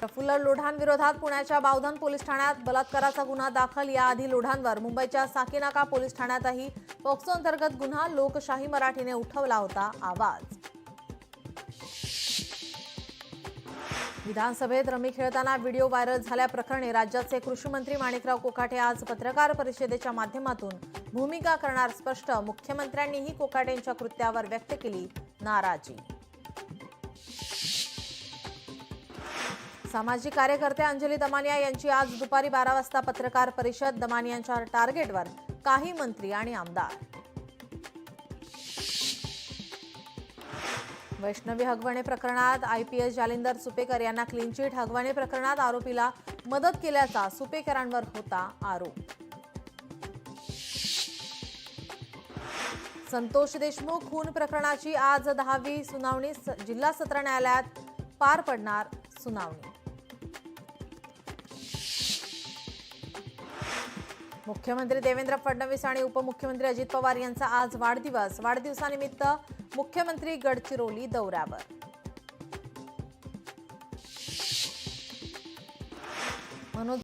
प्रफुल्ल लोढांविरोधात पुण्याच्या बावधन पोलीस ठाण्यात बलात्काराचा गुन्हा दाखल। याआधी लोढांवर मुंबईच्या साकीनाका पोलीस ठाण्यातही पॉक्सो अंतर्गत गुन्हा लोकशाही मराठीने उठवला होता आवाज। विधानसभेत रमी खेळताना व्हिडिओ व्हायरल झाल्याप्रकरणी राज्याचे कृषी मंत्री माणिकराव कोकाटे आज पत्रकार परिषदेच्या माध्यमातून भूमिका करणार स्पष्ट। मुख्यमंत्र्यांनीही कोकाटेंच्या कृत्यावर व्यक्त केली नाराजी। सामाजिक कार्यकर्ते अंजली दमानिया यांची आज दुपारी 12 वाजता पत्रकार परिषद। दमानियांच्या टार्गेटवर काही मंत्री आणि आमदार। वैष्णवी हगवणे प्रकरणात आयपीएस जालिंदर सुपेकर यांना क्लीन चिट। हगवणे प्रकरणात आरोपीला मदत केल्याचा सुपेकरांवर होता आरोप। संतोष देशमुख खून प्रकरणाची आज 10वी सुनावणी। जिल्हा सत्र न्यायालयात पार पडणार सुनावणी। मुख्यमंत्री देवेंद्र फडणवीस आणि उपमुख्यमंत्री अजित पवार यांचा आज वाढदिवस। वाढदिवसानिमित्त मुख्यमंत्री गडचिरोली दौऱ्यावर। मनोज